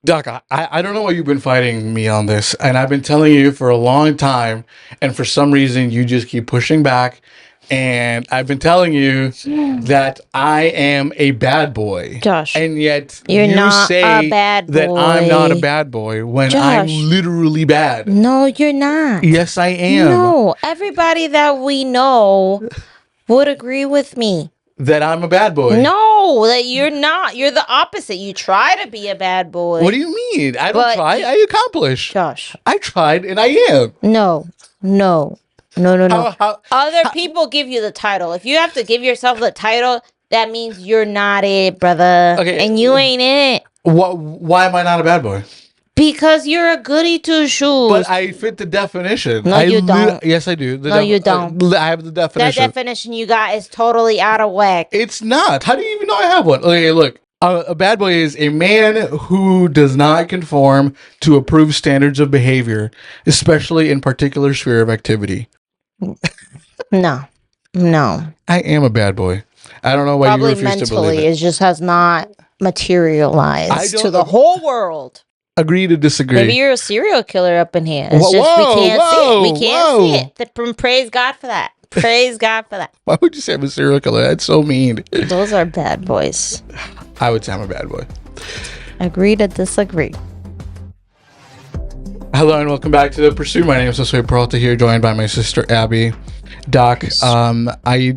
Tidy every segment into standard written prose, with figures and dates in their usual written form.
Doc, I don't know why you've been fighting me on this, and I've been telling you for a long time, and for some reason you just keep pushing back. And I've been telling you that I am a bad boy, Josh, and yet you're you not a say bad that I'm not a boy. bad boy when I'm Josh, literally bad. no, you're not. Yes, I am. No, everybody that we know would agree with me. That I'm a bad boy. No, that you're not. You're the opposite. You try to be a bad boy. What do you mean? I don't But try. I accomplish. Josh, I tried, and I am. no. How, Other people give you the title. If you have to give yourself the title, that means you're not it, brother. Okay. And you ain't it. why am I not a bad boy? Because you're a goody two shoes. But I fit the definition. No, you don't. Yes, I do. No, you don't. I have the That definition. definition you got is totally out of whack. It's not. How do you even know I have one? Okay, look. A bad boy is a man who does not conform to approved standards of behavior, especially in particular sphere of activity. No. I am a bad boy. I don't know why Probably you refuse to believe mentally, it. it just has not materialized don't to the ag- whole world. Agree to disagree. Maybe you're a serial killer up in here. It's Whoa, just we can't see whoa, it. We can't whoa. see it. Praise God for that. Praise God for that. Why would you say I'm a serial killer? That's so mean. Those are bad boys. I would say I'm a bad boy. Agree to disagree. Hello and welcome back to The Pursuit. My name is Josue Peralta here, joined by my sister Abby. Doc, I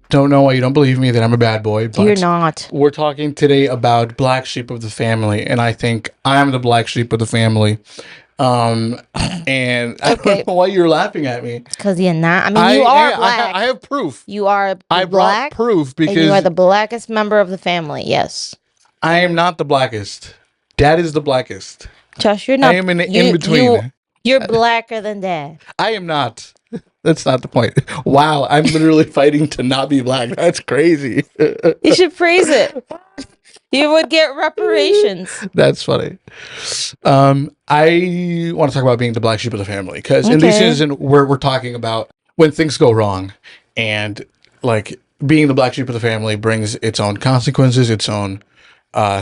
don't know why you don't believe me that I'm a bad boy, but You're not. we're talking today about black sheep of the family, and I think I'm the black sheep of the family. And I don't know why you're laughing at me. Because you're not. I mean, you are black. I have proof. You are I black. brought proof And you are because the blackest member of the family. Yes. I am not the blackest. Dad is the blackest. Josh, you're not. I am in between. You're blacker than Dad. I am not. That's not the point. Wow, I'm literally fighting to not be black. That's crazy. You should praise it. You would get reparations. That's funny. I want to talk about being the black sheep of the family because in this season we're talking about when things go wrong, and like being the black sheep of the family brings its own consequences, its own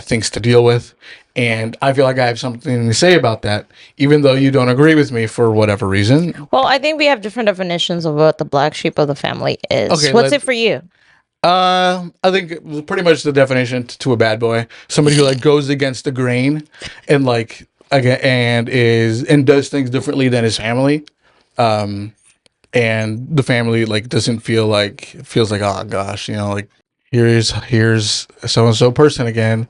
things to deal with. And I feel like I have something to say about that, even though you don't agree with me for whatever reason. Well, I think we have different definitions of what the black sheep of the family is. Okay, What's it for you? I think pretty much the definition to a bad boy, somebody who like goes against the grain and like again and does things differently than his family. And the family like doesn't feels like, oh gosh, like here's so and so person again.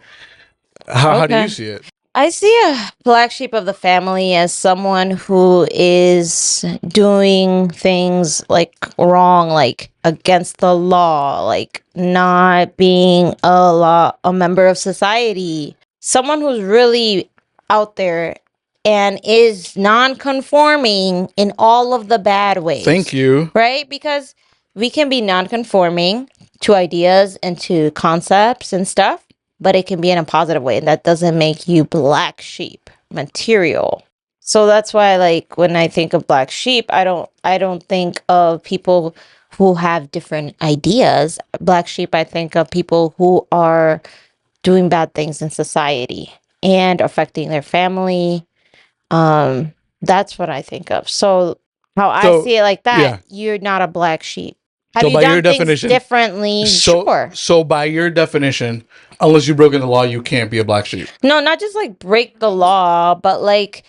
How do you see it? I see a black sheep of the family as someone who is doing things like wrong, like against the law, like not being a member of society. Someone who's really out there and is non-conforming in all of the bad ways. Thank you. Right? Because we can be non-conforming to ideas and to concepts and stuff, but it can be in a positive way, and that doesn't make you black sheep material. So that's why, like, when I think of black sheep, I don't think of people who have different ideas. Black sheep, I think of people who are doing bad things in society and affecting their family. That's what I think of. So how I see it like that, you're not a black sheep. Have So you by done your things definition, differently? Sure. So by your definition, unless you've broken the law, you can't be a black sheep. No, not just like break the law, but like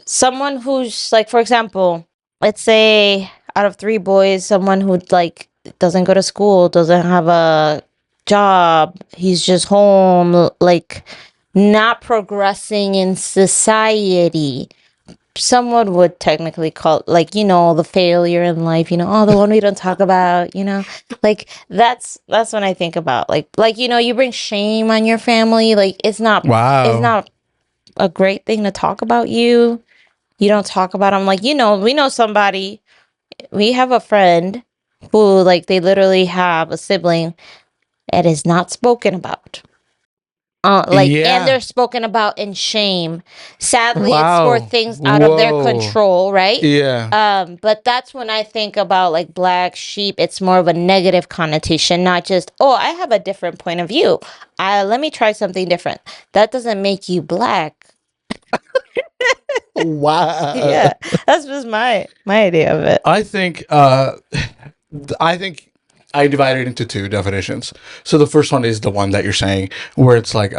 someone who's like, for example, let's say out of 3 boys, someone who like doesn't go to school, doesn't have a job, he's just home, like not progressing in society. Someone would technically call, like, the failure in life, the one we don't talk about, like that's when I think about like, you bring shame on your family. Like it's not a great thing to talk about you. You don't talk about them. Like, we know somebody, we have a friend who like, they literally have a sibling that is not spoken about. And they're spoken about in shame. Sadly, it's for things out of their control, right? Yeah. But that's when I think about like black sheep. It's more of a negative connotation, not just, oh, I have a different point of view. Let me try something different. That doesn't make you black. Wow. Yeah, that's just my idea of it. I think I divide it into two definitions. So the first one is the one that you're saying, where it's like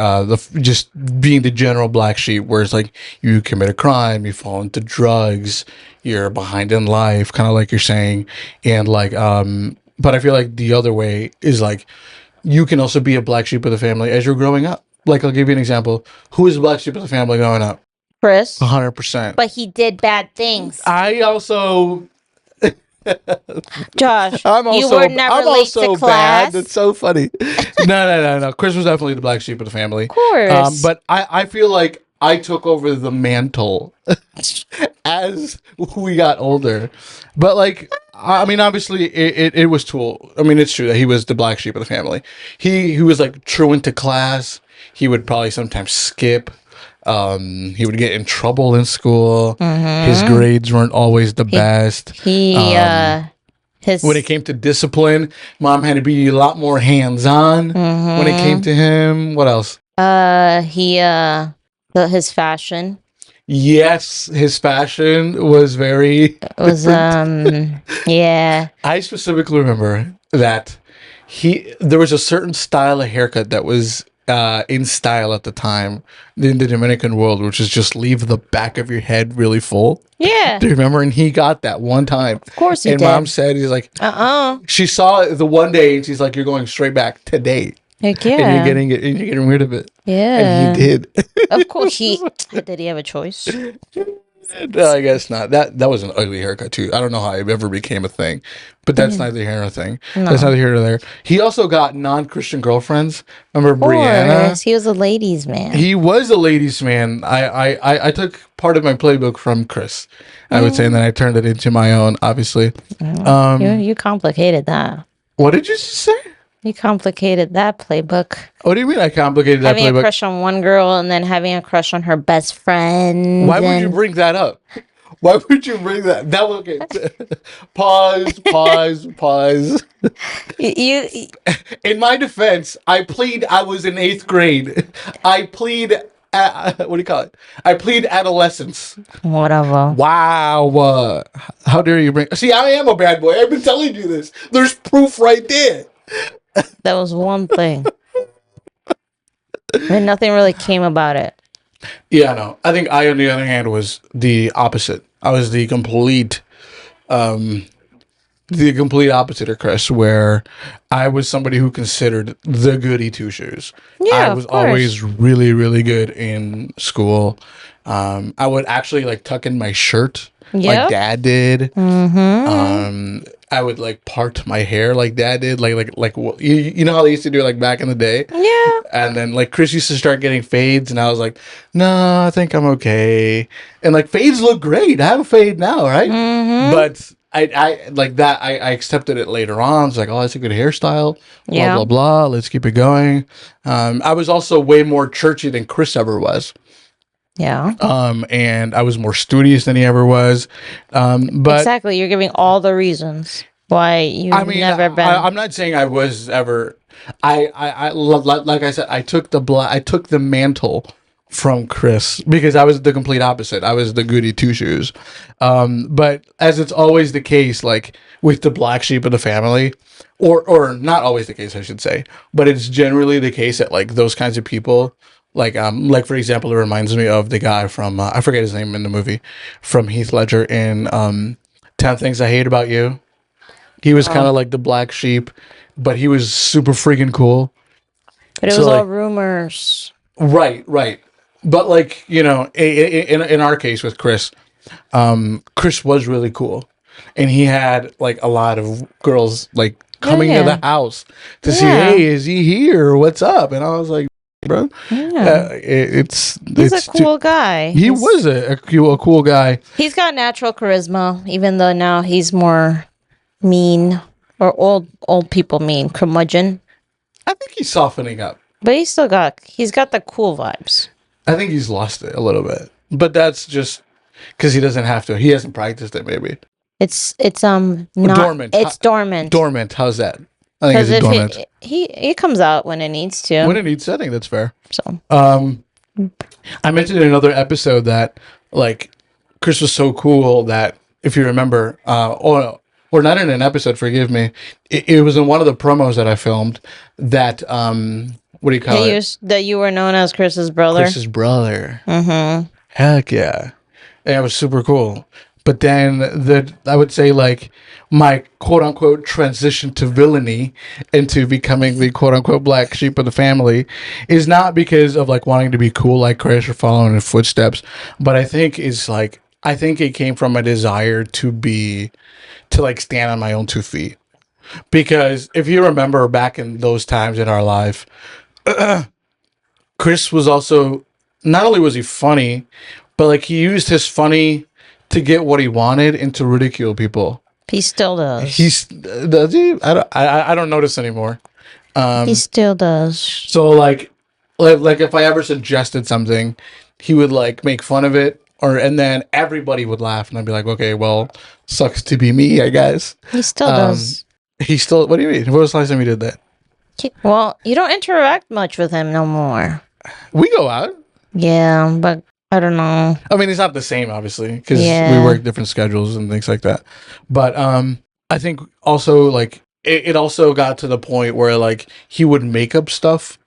just being the general black sheep, where it's like you commit a crime, you fall into drugs, you're behind in life, kind of like you're saying, and like but I feel like the other way is like you can also be a black sheep of the family as you're growing up. Like I'll give you an example. Who is the black sheep of the family growing up? Chris, 100%. but he did bad things. I also Josh, I'm you also were never I'm late to also class. bad. That's so funny. No. Chris was definitely the black sheep of the family. Of course. But I feel like I took over the mantle as we got older. But like I mean, obviously it was Tool. I mean, it's true that he was the black sheep of the family. He was like truant to class. He would probably sometimes skip. He would get in trouble in school. His grades weren't always the best. He his When it came to discipline, mom had to be a lot more hands-on when it came to him. What else? his fashion Yes, his fashion was very was yeah. I specifically remember that there was a certain style of haircut that was in style at the time in the Dominican world, which is just leave the back of your head really full. Yeah. Do you remember? And he got that one time. Of course he and did. Mom said, he's like, she saw it the one day and she's like, you're going straight back today. Heck yeah. And you're getting rid of it. Yeah. And he did. Of course did he have a choice? No, I guess not. That was an ugly haircut too. I don't know how it ever became a thing, but that's neither here nor thing. No. That's neither here nor there. He also got non-Christian girlfriends. Remember Of course. Brianna? He was a ladies' man. He was a ladies' man. I took part of my playbook from Chris, I would say, and then I turned it into my own. Obviously, You complicated that. what did you say? You complicated that playbook. What do you mean I complicated that Having a playbook? crush on one girl and then having a crush on her best friend. Why would you bring that up? Why would you bring that? That was okay. Pause. You In my defense, I was in 8th grade. I plead, what do you call it? I plead adolescence. whatever. Wow. How dare you bring... See, I am a bad boy. I've been telling you this. There's proof right there. That was one thing. And nothing really came about it. Yeah, no. I think I, on the other hand, was the opposite. I was the complete opposite of Chris, where I was somebody who considered the goody two shoes. Yeah, I was of course. always really, really good in school. I would actually like tuck in my shirt like Yep. Dad did. Mm-hmm. I would like part my hair like Dad did, like you know how they used to do it like back in the day. Yeah. And then like Chris used to start getting fades, and I was like, no, I think I'm okay. And like fades look great. I have a fade now, right? But I like that. I accepted it later on. It's like, oh, that's a good hairstyle. Blah Yeah. blah blah. Let's keep it going. I was also way more churchy than Chris ever was. Yeah. And I was more studious than he ever was. But Exactly. You're giving all the reasons why you've I mean, never been. I'm not saying I was ever. Like I said, I took the mantle from Chris because I was the complete opposite. I was the goody two shoes. But as it's always the case, like with the black sheep of the family, or not always the case, I should say, but it's generally the case that like those kinds of people. Like for example, it reminds me of the guy from I forget his name in the movie, from Heath Ledger in 10 Things I Hate About You. He was kind of like the black sheep, but he was super freaking cool. But it so, was all like- rumors. Right. But like, you know, in our case with Chris, Chris was really cool, and he had like a lot of girls like coming to the house to see, hey, is he here? What's up? And I was like, bro, Yeah. He's He's a cool guy. He was a cool guy. He's got natural charisma, even though now he's more mean, or old people mean, curmudgeon. I think he's softening up. But he's got the cool vibes. I think he's lost it a little bit, but that's just because he doesn't have to. He hasn't practiced it. Maybe It's not dormant. It's dormant. Dormant. How's that? I think it's dormant. He comes out when it needs to. When it needs setting, that's fair. So I mentioned in another episode that like Chris was so cool that if you remember, or not in an episode, forgive me, it was in one of the promos that I filmed that what do you call it? That you were known as Chris's brother. Chris's brother. Mm-hmm. Heck yeah. And it was super cool. But then I would say like my quote unquote transition to villainy into becoming the quote unquote black sheep of the family is not because of like wanting to be cool like Chris or following in his footsteps, but I think it came from a desire to like stand on my own 2 feet. Because if you remember back in those times in our life, Chris was also, not only was he funny, but like he used his funny to get what he wanted and to ridicule people. He still does. Does he? I don't notice anymore. He still does. So like if I ever suggested something, he would like make fun of it, and then everybody would laugh, and I'd be like, okay, well, sucks to be me, I guess. He still does. He still. What do you mean? When was the last time he did that? Well, you don't interact much with him no more. We go out. Yeah, but I don't know. I mean, it's not the same, obviously, because we work different schedules and things like that. But I think also like it also got to the point where like he would make up stuff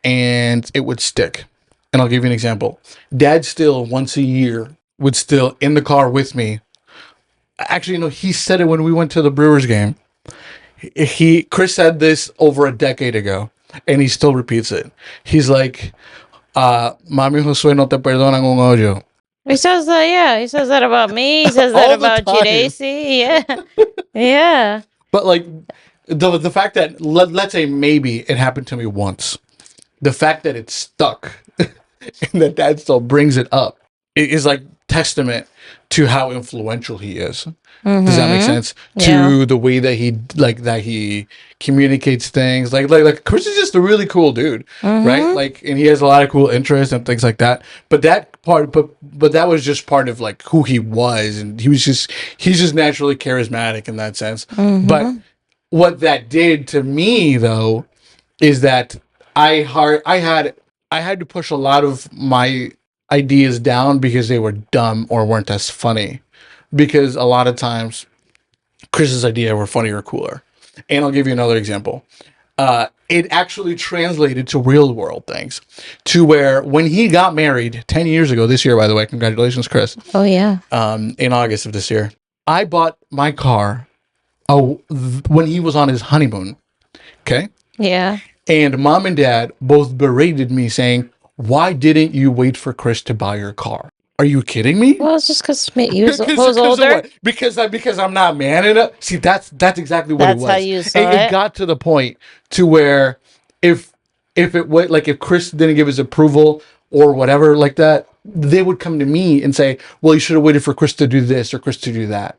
and it would stick. And I'll give you an example. Dad still once a year would still in the car with me. Actually, no, he said it when we went to the Brewers game. Chris said this over a decade ago, and he still repeats it. He's like, Mami Josue no te perdonan un hoyo. He says that, yeah. He says that about me. He says that about Jiresi. Yeah. Yeah. But like the fact that let's say maybe it happened to me once. The fact that it stuck and that Dad still brings it up is like testament to how influential he is. Mm-hmm. Does that make sense? Yeah. To the way that he communicates things. Like Chris is just a really cool dude, right? Like, and he has a lot of cool interests and things like that. But that was just part of like who he was, and he's just naturally charismatic in that sense. Mm-hmm. But what that did to me though is that I had to push a lot of my ideas down because they were dumb or weren't as funny. Because a lot of times Chris's idea were funnier or cooler. And I'll give you another example. It actually translated to real world things. To where when he got married 10 years ago, this year, by the way, congratulations, Chris. Oh, yeah. In August of this year, I bought my car when he was on his honeymoon. Okay? Yeah. And Mom and Dad both berated me saying, why didn't you wait for Chris to buy your car? Are you kidding me? Well, it's just because he was older. Because I'm not man enough. See, that's exactly what it was. That's how you saw it. It got to the point to where if it was like if Chris didn't give his approval or whatever like that, they would come to me and say, "Well, you should have waited for Chris to do this or Chris to do that."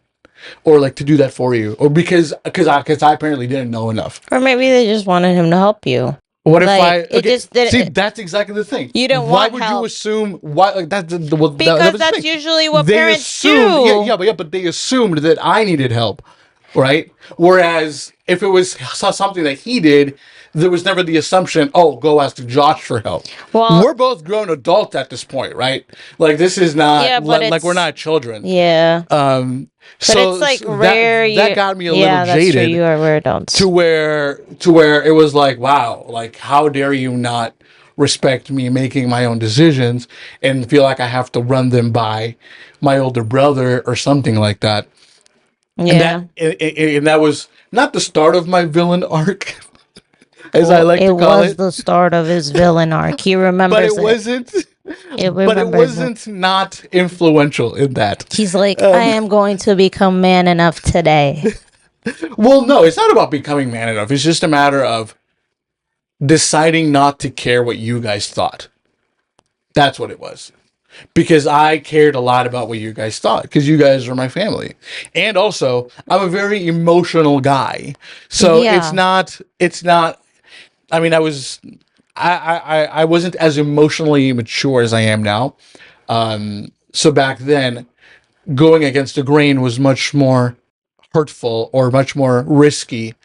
Or like to do that for you, or because I apparently didn't know enough, or maybe they just wanted him to help you. What like, if that's exactly the thing. You don't why want would help. you assume why like that's because that's usually what parents do. But they assumed that I needed help, right? Whereas if it was something that he did, there was never the assumption, oh, go ask Josh for help. Well, we're both grown adults at this point, right? Like this is not like we're not children. Yeah. But it's like rare. That got me a little jaded. That's true. You are rare adults. To where it was like, wow, like how dare you not respect me making my own decisions and feel like I have to run them by my older brother or something like that. Yeah. And that was not the start of my villain arc. As I like to call it. It was the start of his villain arc. He remembers but it. wasn't. But it wasn't not influential in that. He's like, I am going to become man enough today. Well, no, it's not about becoming man enough. It's just a matter of deciding not to care what you guys thought. That's what it was. Because I cared a lot about what you guys thought. Because you guys are my family. And also, I'm a very emotional guy. So it's not... I mean, I wasn't as emotionally mature as I am now. So back then, going against the grain was much more hurtful or much more risky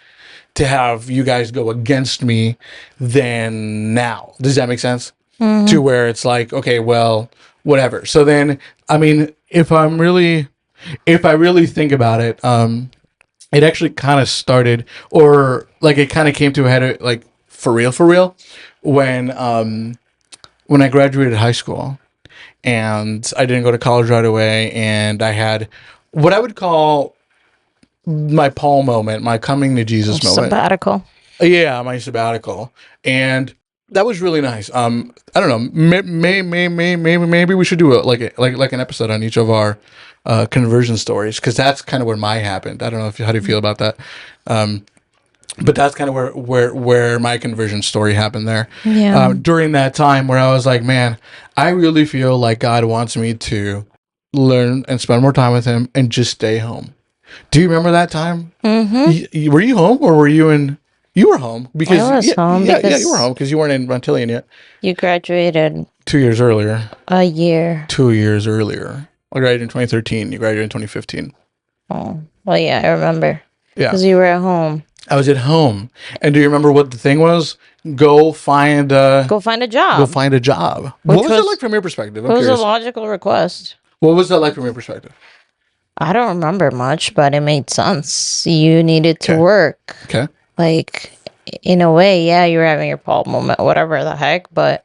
to have you guys go against me than now. Does that make sense? Mm-hmm. To where it's like, okay, well, whatever. So then, I mean, if I'm really, if I really think about it, it actually kind of started, or like it kind of came to a head, like for real, when I graduated high school, and I didn't go to college right away, and I had what I would call my Paul moment, my coming to Jesus moment. Sabbatical. Yeah, my sabbatical, and that was really nice. I don't know, maybe we should do like an episode on each of our conversion stories, because that's kind of where mine happened. I don't know if how do you feel about that, but that's kind of where my conversion story happened there. Yeah. During that time where I was like, man, I really feel like God wants me to learn and spend more time with Him and just stay home. Do you remember that time? Mm-hmm. Were you home, or were you in? You were home because I was home you were because home because you weren't in Montilian yet. you graduated 2 years earlier. a year. 2 years earlier. I graduated in 2013. You graduated in 2015. Oh, well, yeah, I remember. Yeah, Because you were at home. I was at home. And do you remember what the thing was? Go find Go find a go job. find a job. Which What was it was- like from your perspective? It I'm was a curious. logical request. What was that like from your perspective? I don't remember much, but it made sense. You needed to Okay. work. Okay. Like, in a way, yeah, you were having your Paul moment, whatever the heck, but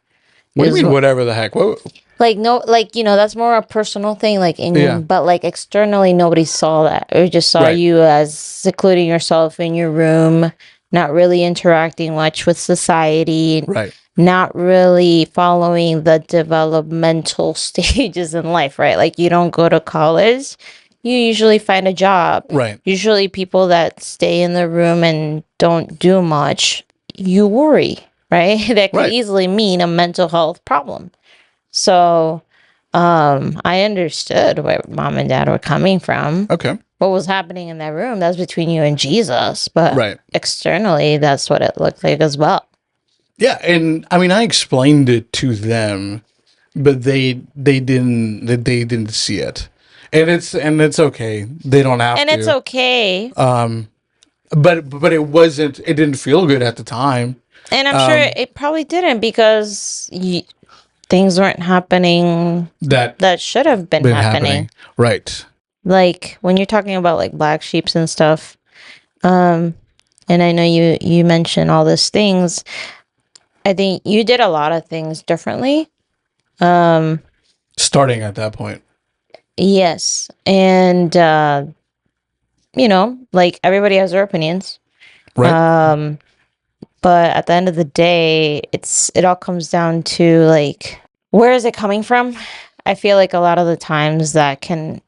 What do you is mean, wh- whatever the heck? What? like, no, like, that's more a personal thing, like, Yeah. but like externally, nobody saw that. It just saw Right. you as secluding yourself in your room, not really interacting much with society, Right. not really following the developmental stages in life, right? Like, you don't go to college, you usually find a job. Right. Usually, people that stay in the room and don't do much, you worry, right? That could Right. easily mean a mental health problem. So, I understood where mom and dad were coming from. Okay. What was happening in that room, that's between you and Jesus. But Right. externally, that's what it looked like as well. Yeah, and I mean, I explained it to them, but they didn't see it, and it's okay. They don't have And to. it's okay. But it wasn't. It didn't feel good at the time. And I'm sure it probably didn't because things weren't happening That should have been been happening. happening. Right. Like when you're talking about like black sheeps and stuff, and I know you mentioned all these things. I think you did a lot of things differently. Starting at that point. Yes, and like everybody has their opinions. Right. But at the end of the day, it all comes down to like, where is it coming from? I feel like a lot of the times that can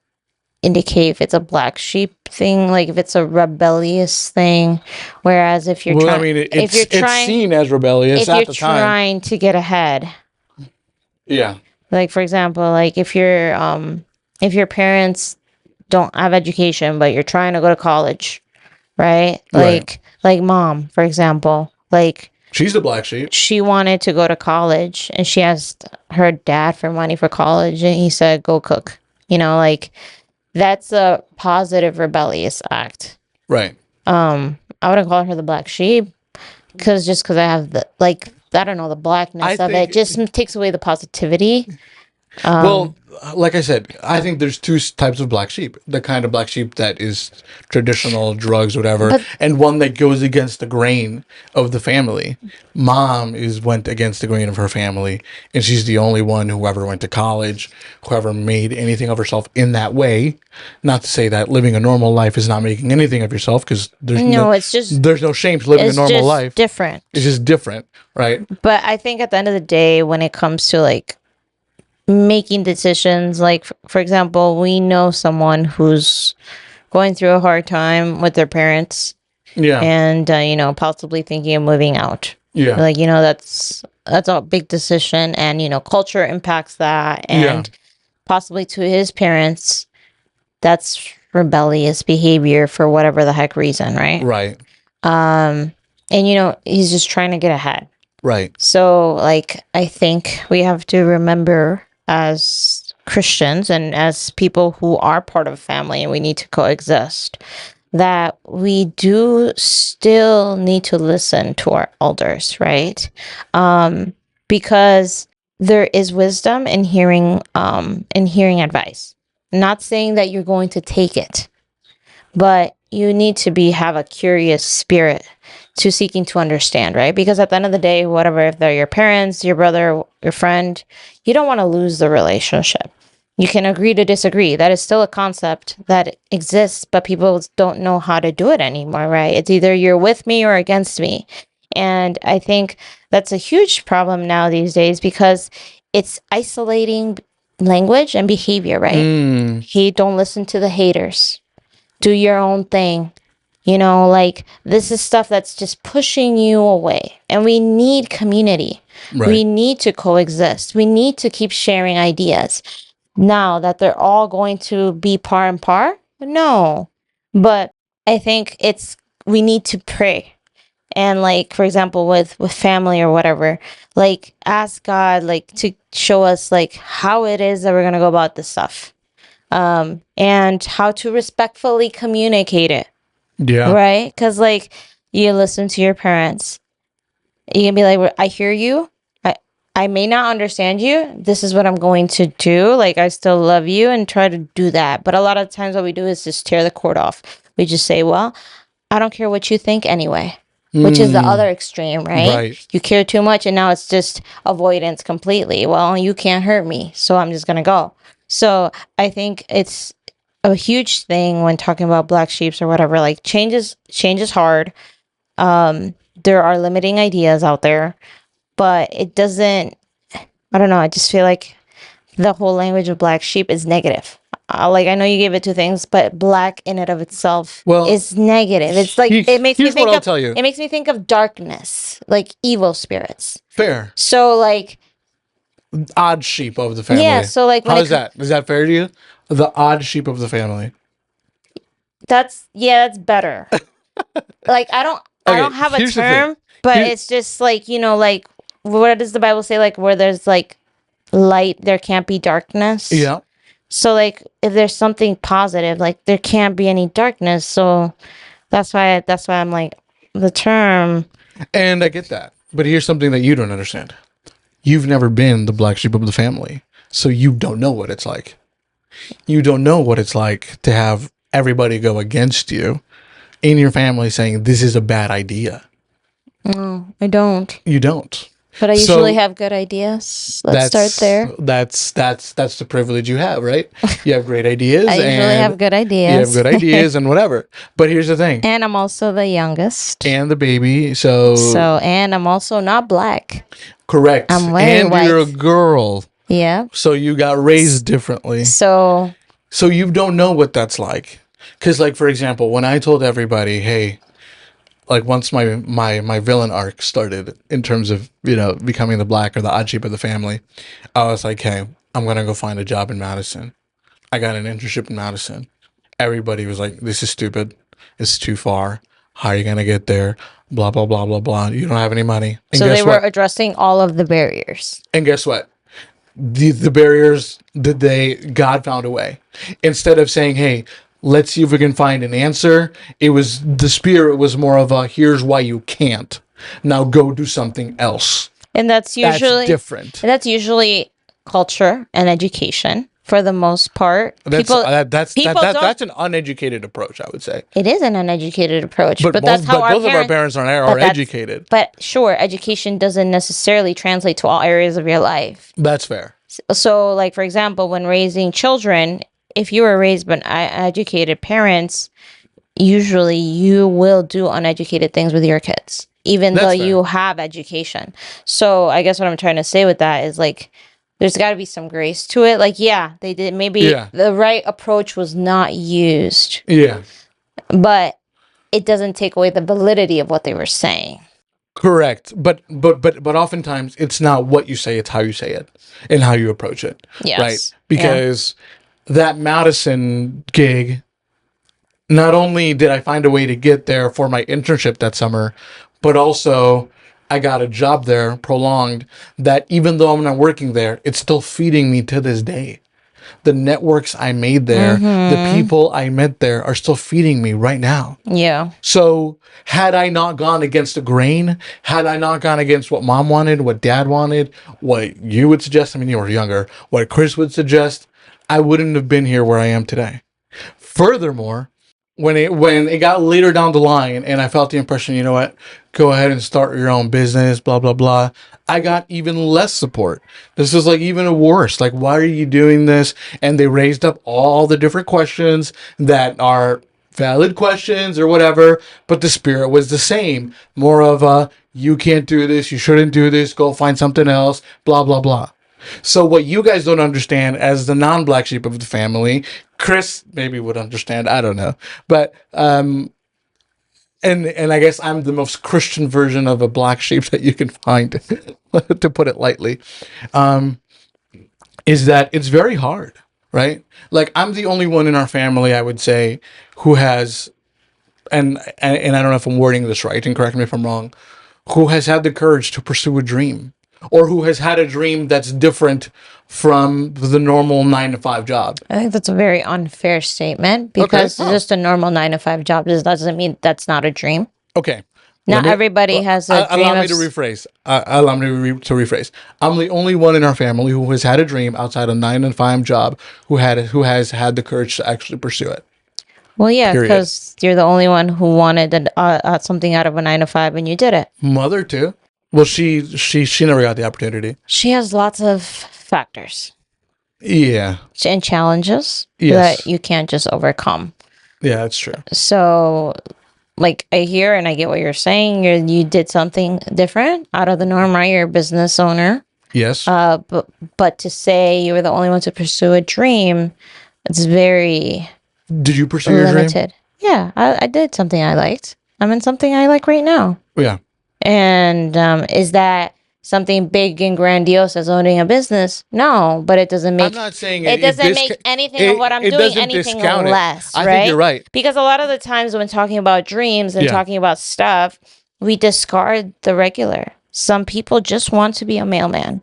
indicate if it's a black sheep thing, like if it's a rebellious thing. Whereas if you're Well, I trying, mean, if you're it's trying, seen as rebellious if at you're the time. trying to get ahead, Yeah. like for example, like if your parents don't have education, but you're trying to go to college, right? Right. Like mom, for example, like She's the black sheep. she wanted to go to college and she asked her dad for money for college and he said, go cook. Like that's a positive rebellious act. Right. I wouldn't call her the black sheep because I have the, like, I don't know, the blackness of it just takes away the positivity. Well, like I said, I think there's two types of black sheep. The kind of black sheep that is traditional, drugs, whatever, and one that goes against the grain of the family. Mom went against the grain of her family, and she's the only one who ever went to college, who ever made anything of herself in that way. Not to say that living a normal life is not making anything of yourself, because there's there's no shame to living a it's normal just life. different. It's just different, right? But I think at the end of the day, when it comes to like making decisions, like for example, we know someone who's going through a hard time with their parents Yeah. and possibly thinking of moving out. Yeah. Like that's a big decision, and culture impacts that, and possibly to his parents that's rebellious behavior for whatever the heck reason, right? Right. And he's just trying to get ahead. Right. So, like, I think we have to remember as Christians and as people who are part of a family and we need to coexist, that we do still need to listen to our elders, right? Because there is wisdom in hearing advice. Not saying that you're going to take it, but you need to have a curious spirit to seeking to understand, right? Because at the end of the day, whatever, if they're your parents, your brother, your friend, you don't want to lose the relationship. You can agree to disagree. That is still a concept that exists, but people don't know how to do it anymore, right? It's either you're with me or against me. And I think that's a huge problem now these days because it's isolating language and behavior, right? Hey, don't listen to the haters. Do your own thing. Like this is stuff that's just pushing you away. And we need community. Right. We need to coexist. We need to keep sharing ideas. Now that they're all going to be par and par? No. But I think we need to pray. And like, for example, with family or whatever, like ask God, like to show us like how it is that we're going to go about this stuff. And how to respectfully communicate it. Yeah. Right? Because like you listen to your parents. You can be like, I hear you. I may not understand you. This is what I'm going to do. Like, I still love you and try to do that. But a lot of times what we do is just tear the cord off. We just say, well, I don't care what you think anyway, which is the other extreme, right? You care too much and now it's just avoidance completely. Well, you can't hurt me, so I'm just going to go. So I think it's a huge thing when talking about black sheeps or whatever. Like change is hard. There are limiting ideas out there. But it doesn't, I don't know, I just feel like the whole language of black sheep is negative. Like, I know you gave it two things, but black in and of itself is negative. It's like, it makes me think of, it makes me think of darkness, like evil spirits. Fair. So like. Odd sheep of the family. Yeah, so like. How is that? Is that fair to you? The odd sheep of the family. That's better. Like, I don't have a term, but it's just like, like, what does the Bible say? Like, where there's like light, there can't be darkness. Yeah. So like, if there's something positive, like there can't be any darkness. So that's why I'm like the term. And I get that, but here's something that you don't understand. You've never been the black sheep of the family, so you don't know what it's like. You don't know what it's like to have everybody go against you in your family saying this is a bad idea. No, I don't. You don't. But I usually have good ideas. Let's start there. That's the privilege you have, right? You have great ideas. I usually have good ideas. You have good ideas and whatever. But here's the thing. And I'm also the youngest. And the baby. So and I'm also not black. Correct. I'm very white. You're a girl. Yeah. So you got raised differently. So you don't know what that's like. Because, like, for example, when I told everybody, hey, like once my villain arc started in terms of, becoming the black or the odd sheep of the family, I was like, hey, I'm going to go find a job in Madison. I got an internship in Madison. Everybody was like, this is stupid. It's too far. How are you going to get there? Blah, blah, blah, blah, blah. You don't have any money. And so they were addressing all of the barriers. And guess what? The barriers, God found a way. Instead of saying, hey, let's see if we can find an answer. The spirit was more of a, here's why you can't. Now go do something else. And that's usually different. And that's usually culture and education for the most part. That's an uneducated approach, I would say. It is an uneducated approach, but both of our parents are educated. But sure, education doesn't necessarily translate to all areas of your life. That's fair. So, like, for example, when raising children, if you were raised by uneducated parents, usually you will do uneducated things with your kids, even though you have education. So I guess what I'm trying to say with that is, like, there's got to be some grace to it. Like, yeah, they did. Maybe the right approach was not used. Yeah. But it doesn't take away the validity of what they were saying. Correct. But oftentimes it's not what you say, it's how you say it and how you approach it. Yes. Right? Because that Madison gig, not only did I find a way to get there for my internship that summer, but also I got a job there, prolonged, that even though I'm not working there, it's still feeding me to this day. the networks I made there, the people I met there are still feeding me right now. Yeah. So had I not gone against the grain, had I not gone against what mom wanted, what dad wanted, what you would suggest, I mean, you were younger, what Chris would suggest, I wouldn't have been here where I am today. Furthermore, when it got later down the line and I felt the impression, you know what, go ahead and start your own business, blah, blah, blah, I got even less support. This is like even worse. Like, why are you doing this? And they raised up all the different questions that are valid questions or whatever, but the spirit was the same. More of a, you can't do this, you shouldn't do this, go find something else, blah, blah, blah. So what you guys don't understand as the non-black sheep of the family, Chris maybe would understand, I don't know. But and I guess I'm the most Christian version of a black sheep that you can find, to put it lightly. Is that it's very hard, right? Like I'm the only one in our family, I would say, who has and I don't know if I'm wording this right, and correct me if I'm wrong, who has had the courage to pursue a dream, or who has had a dream that's different from the normal 9 to 5 job. I think that's a very unfair statement because Oh. just a normal 9 to 5 job doesn't mean that's not a dream. Okay. Not everybody has a dream. Allow me to rephrase. Allow me to rephrase. I'm the only one in our family who has had a dream outside a 9 to 5 job who has had the courage to actually pursue it. Well, yeah, Period. because you're the only one who wanted something out of a 9 to 5, and you did it. Mother too. Well, she never got the opportunity. She has lots of factors Yeah. and challenges Yes. that you can't just overcome. Yeah, that's true. So, like, I hear and I get what you're saying. You did something different out of the norm, right? You're a business owner. Yes. But to say you were the only one to pursue a dream, it's very Did you pursue your dream? limited. Yeah, I did something I liked. I'm in something I like right now. Yeah. And is that something big and grandiose as owning a business? No, but it doesn't make. I'm not saying it doesn't make anything of what I'm doing doesn't anything discount it. less. I right? think you're right. Because a lot of the times when talking about dreams and Yeah. talking about stuff, we discard the regular. Some people just want to be a mailman.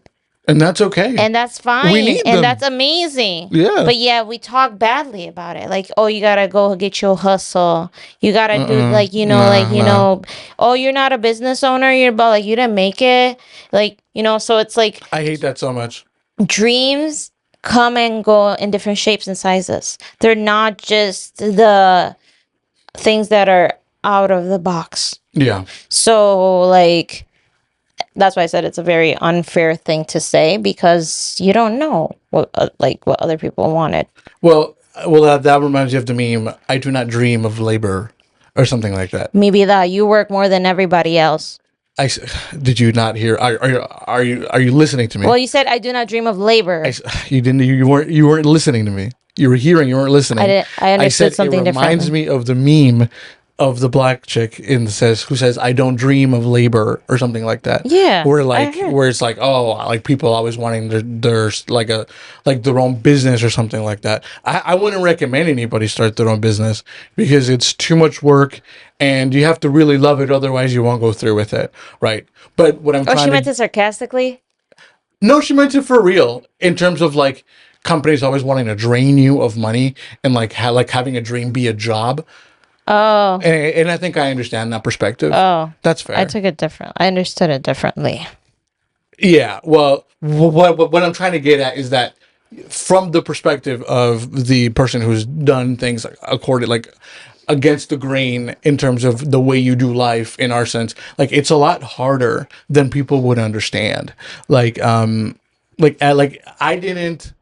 And that's okay. And that's fine. We need and them. that's amazing. Yeah. But yeah, we talk badly about it. Like, oh, you gotta go get your hustle. You gotta do like, oh, you're not a business owner. You're about like you didn't make it. Like, so it's like I hate that so much. dreams come and go in different shapes and sizes. They're not just the things that are out of the box. Yeah. So like that's why I said it's a very unfair thing to say because you don't know what other people wanted. Well, that reminds you of the meme. I do not dream of labor, or something like that. Maybe that you work more than everybody else. Did you not hear? Are you listening to me? Well, you said I do not dream of labor. You didn't. You weren't listening to me. You were hearing. You weren't listening. I understood something different. It reminds me of the meme of the black chick who says I don't dream of labor or something like that. Yeah, where it's like, oh, like people always wanting their their own business or something like that. I wouldn't recommend anybody start their own business because it's too much work and you have to really love it, otherwise you won't go through with it, right? But what I'm she meant it sarcastically. No, she meant it for real in terms of like companies always wanting to drain you of money and like having a dream be a job. Oh. And I think I understand that perspective. Oh. That's fair. I took it different. I understood it differently. Yeah. Well, what I'm trying to get at is that from the perspective of the person who's done things against the grain in terms of the way you do life in our sense, like it's a lot harder than people would understand. I didn't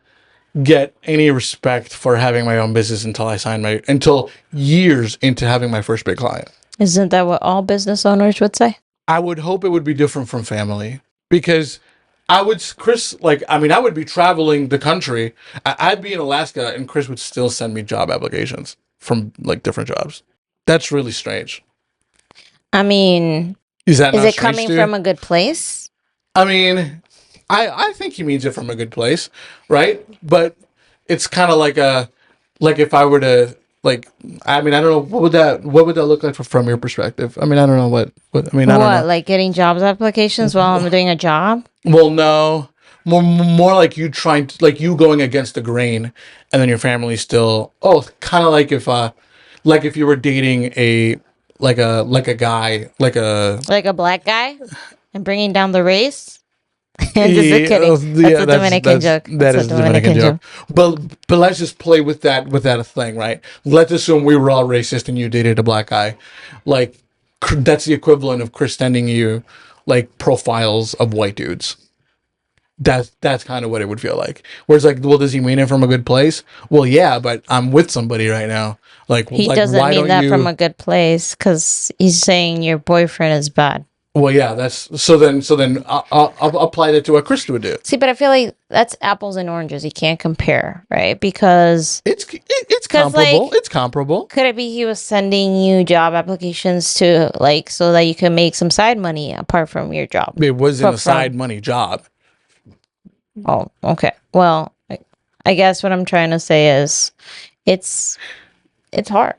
get any respect for having my own business until years into having my first big client. Isn't that what all business owners would say? I would hope it would be different from family because I would be traveling the country. I'd be in Alaska and Chris would still send me job applications from like different jobs. That's really strange. I mean, is it coming from a good place? I mean, I think he means it from a good place, right? But it's kind of like if I were to I don't know what would that look like from your perspective. I mean, I don't know what I don't know. Like getting jobs applications while I'm doing a job? Well, no. more like you trying to, like you going against the grain, and then your family still. Oh, kind of like if you were dating a guy Like a black guy and bringing down the race. Just a yeah, kidding. That's yeah, a Dominican joke. that That's is a the Dominican Dominican joke. joke. But let's just play with that thing, right? Let's assume we were all racist and you dated a black guy, like that's the equivalent of Chris sending you like profiles of white dudes. That's kind of what it would feel like. Whereas like, well, does he mean it from a good place? Well, yeah, but I'm with somebody right now. He Like doesn't why mean don't that you? from a good place because he's saying your boyfriend is bad. Well, yeah, that's so. Then I'll apply that to what Chris would do. See, but I feel like that's apples and oranges. You can't compare, right? Because It's 'Cause, comparable. like, It's comparable. could it be he was sending you job applications to like so that you can make some side money apart from your job? It wasn't a From- side money job. Oh, okay. Well, I guess what I'm trying to say is it's hard.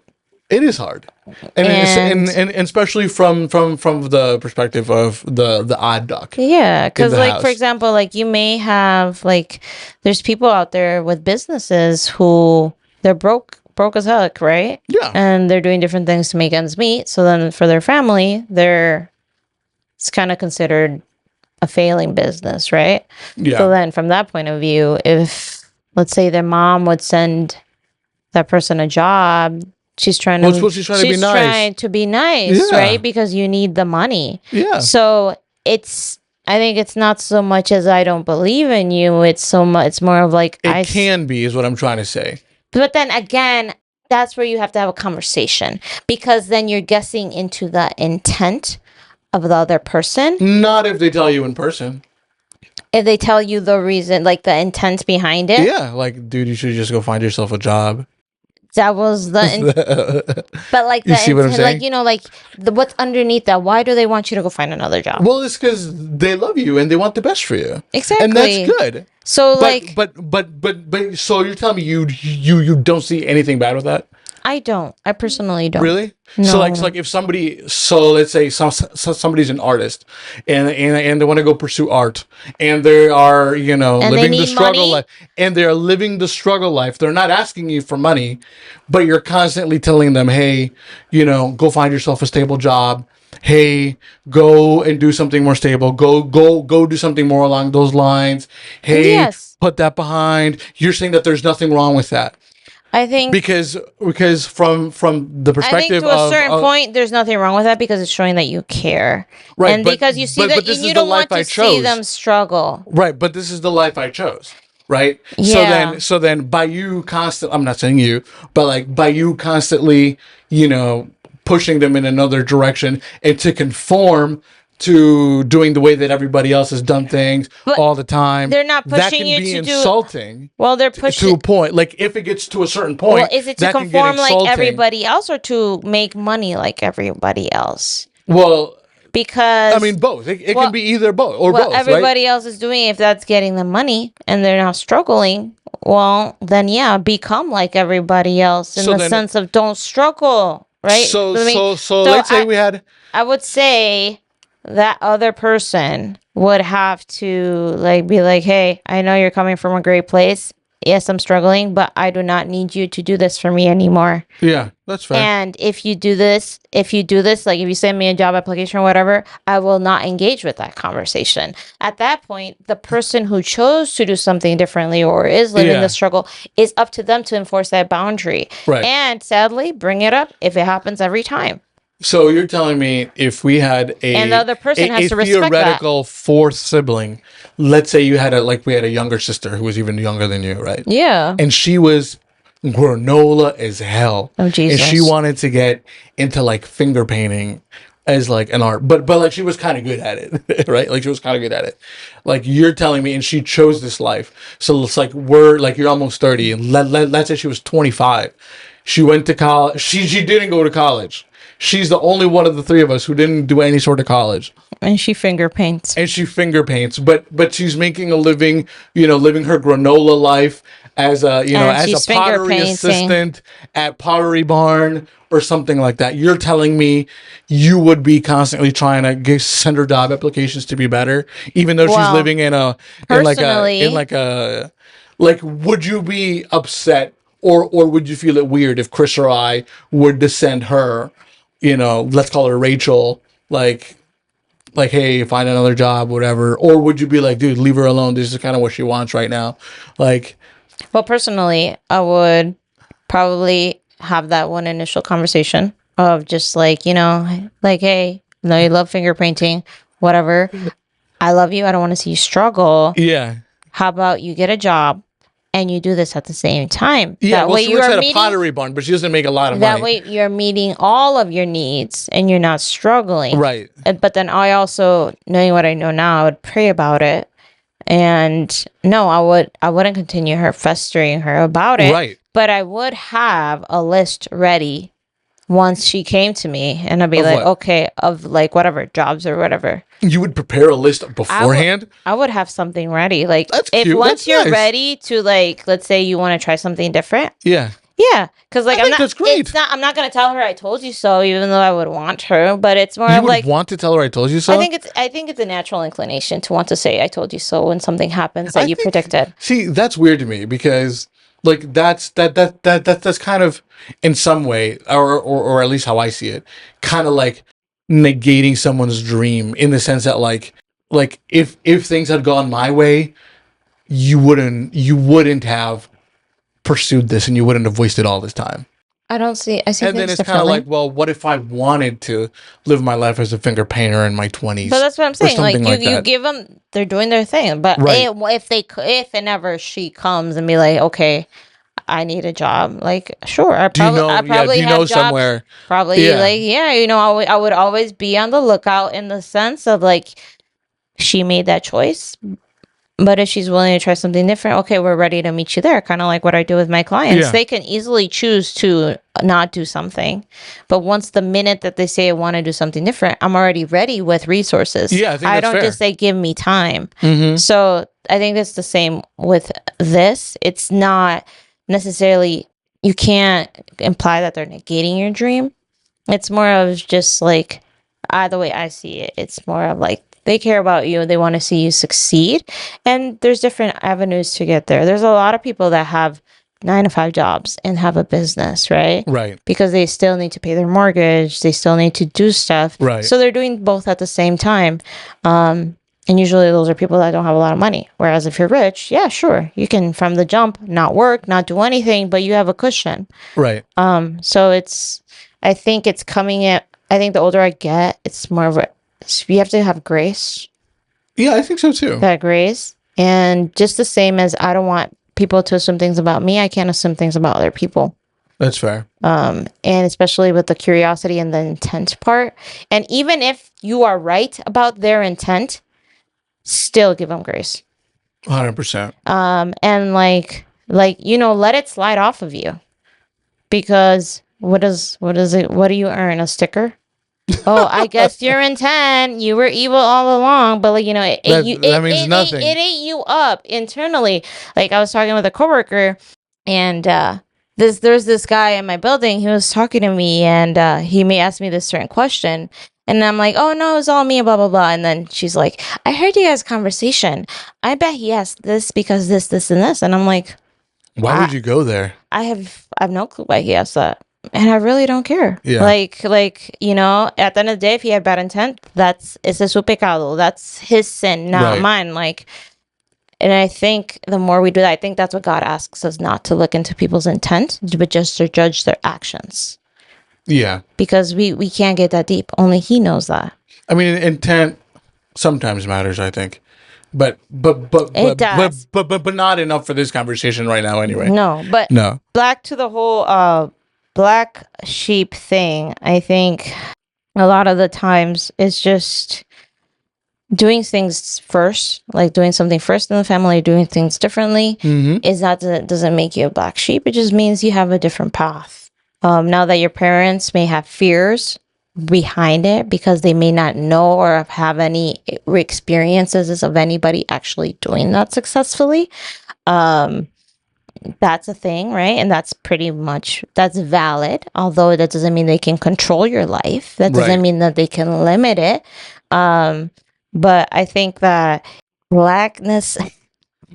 It is hard, and especially from the perspective of the odd duck. Yeah, because the like for house. example, like you may have like there's people out there with businesses who they're broke as heck, right? Yeah. And they're doing different things to make ends meet. So then for their family, it's kind of considered a failing business, right? Yeah. So then from that point of view, if let's say their mom would send that person a job, she's trying to Well, she's trying to be nice. trying to be nice, Yeah. right? Because you need the money. Yeah. So I think it's not so much as I don't believe in you. It's more of like It can be, is what I'm trying to say. But then again, that's where you have to have a conversation because then you're guessing into the intent of the other person. Not if they tell you in person. If they tell you the reason, like the intent behind it, Yeah, like, dude, you should just go find yourself a job. that was but like the You see what I'm intent, saying? like, you know, like what's underneath that. Why do they want you to go find another job? Well, it's because they love you and they want the best for you. Exactly. And that's good. So like, But so you're telling me you don't see anything bad with that? I personally don't. Really? No. So like if somebody, so let's say somebody's an artist and they want to go pursue art and they are, you know, And they living the need struggle money? life and they're living the struggle life. They're not asking you for money, but you're constantly telling them, hey, you know, go find yourself a stable job. Hey, go and do something more stable. Go do something more along those lines. Hey, Yes. put that behind. You're saying that there's nothing wrong with that. I think Because from the I think perspective to a of certain point, there's nothing wrong with that because it's showing that you care, Right, and but- because you see but that this and is you the don't life want I to see chose. them struggle. right, but this is the life I chose, right? Yeah. So then by you constant, I'm not saying you, but like by you constantly, you know, pushing them in another direction and to conform to doing the way that everybody else has done things But all the time. they're not that pushing can you be to do- insulting Well, they're to pushing. a point. Like if it gets to a certain point, Well, is it to that can get conform like insulting. everybody else or to make money like everybody else? Well, Because I mean both. It well- can be either both or what both, right? everybody else is doing, if that's getting them money and they're not struggling, well, then yeah, become like everybody else in So the then- sense of don't struggle, right? So I mean, let's say we had I would say that other person would have to like be like, hey, I know you're coming from a great place. Yes, I'm struggling, but I do not need you to do this for me anymore. yeah, that's fair. And if you do this, like if you send me a job application or whatever, I will not engage with that conversation. At that point, the person who chose to do something differently or is living Yeah. the struggle is up to them to enforce that boundary. Right. And sadly, bring it up if it happens every time. So you're telling me if we had And the other person has to respect that. theoretical fourth sibling, let's say we had a younger sister who was even younger than you, right? Yeah. And she was granola as hell. Oh, Jesus. And she wanted to get into like finger painting as like an art, but like she was kind of good at it, right? Like she was kind of good at it. Like you're telling me, and she chose this life. So it's like you're almost 30, and let's say she was 25. She went to college. She didn't go to college. She's the only one of the three of us who didn't do any sort of college. And she finger paints. And she finger paints, but she's making a living, you know, living her granola life as a And as a she's finger pottery painting. assistant at Pottery Barn or something like that. You're telling me you would be constantly trying to send her job applications to be better, even though she's Well, living in personally, would you be upset, or would you feel it weird if Chris or I would to send her, let's call her Rachel, hey, find another job, whatever, or would you be like, dude, leave her alone, this is kind of what she wants right now, like. well, personally, I would probably have that one initial conversation of just like, hey, no, you love finger painting, whatever. I love you. I don't want to see you struggle. Yeah. How about you get a job and you do this at the same time? Yeah, That well, way she you works are at a meeting. Pottery Barn, but she doesn't make a lot of That money. way you're meeting all of your needs and you're not struggling. Right. But then I also, knowing what I know now, I would pray about it. And no, I wouldn't continue her festering her about it. Right. But I would have a list ready once she came to me, and I'd be Of like, what? okay, of like whatever jobs or whatever. You would prepare a list beforehand? I would have something ready. Like That's if cute. once That's you're nice. ready to, like, let's say you want to try something different. Yeah. Yeah, because like I think that's great. It's not. I'm not gonna tell her I told you so, even though I would want her. But it's more You of would like want to tell her I told you so? I think it's a natural inclination to want to say I told you so when something happens that I you think- predicted. See, that's weird to me because like that's kind of in some way, or at least how I see it, kind of like negating someone's dream in the sense that like if things had gone my way, you wouldn't have pursued this and you wouldn't have wasted all this time. I see And then things it's kind of differently. like, well, what if I wanted to live my life as a finger painter in my 20s? But that's what I'm saying. Like something you that. give them, they're doing their thing. But Right. if and ever she comes and be like, okay, I need a job. Like, sure, I Do you know? probably do you have know jobs. somewhere? Probably Yeah. like, yeah, I would always be on the lookout in the sense of like, she made that choice. But if she's willing to try something different, okay, we're ready to meet you there. Kind of like what I do with my clients. Yeah. They can easily choose to not do something. But once the minute that they say I want to do something different, I'm already ready with resources. Yeah, I think that's don't fair. just say, give me time. Mm-hmm. So I think that's the same with this. It's not necessarily, you can't imply that they're negating your dream. It's more of just like, the way I see it, it's more of like, they care about you. They want to see you succeed. And there's different avenues to get there. There's a lot of people that have 9-to-5 jobs and have a business, right? Right. Because they still need to pay their mortgage. They still need to do stuff. Right. So they're doing both at the same time. And usually those are people that don't have a lot of money. Whereas if you're rich, yeah, sure. You can from the jump not work, not do anything, but you have a cushion. Right. So I think it's coming at, I think the older I get, it's more of a, you have to have grace. Yeah, I think so too. That grace. And just the same as I don't want people to assume things about me, I can't assume things about other people. That's fair. And especially with the curiosity and the intent part. And even if you are right about their intent, still give them grace. 100%. And like let it slide off of you. Because what is it? What do you earn? A sticker? Oh, I guess you're in 10. You were evil all along, but like, That means nothing. It ate you up internally. Like I was talking with a coworker, and there's this guy in my building. He was talking to me, and he may ask me this certain question, and I'm like, oh no, it's all me, blah blah blah. And then she's like, I heard you guys' conversation. I bet he asked this because this, and this, and I'm like, Why would you go there? I have no clue why he asked that. And I really don't care. Yeah. Like, at the end of the day, if he had bad intent, ese es su pecado. That's his sin, not Right. mine. Like, and I think the more we do that, I think that's what God asks us, not to look into people's intent, but just to judge their actions. Yeah. Because we can't get that deep. Only he knows that. I mean, intent sometimes matters, I think. But It does. but not enough for this conversation right now anyway. No, but No. back to the whole black sheep thing, I think a lot of the times it's just doing things first, like doing something first in the family, doing things differently, doesn't make you a black sheep. It just means you have a different path. Now that your parents may have fears behind it because they may not know or have any experiences of anybody actually doing that successfully. that's a thing, right? And that's that's valid. Although that doesn't mean they can control your life. That doesn't Right. mean that they can limit it. Um, but I think that blackness,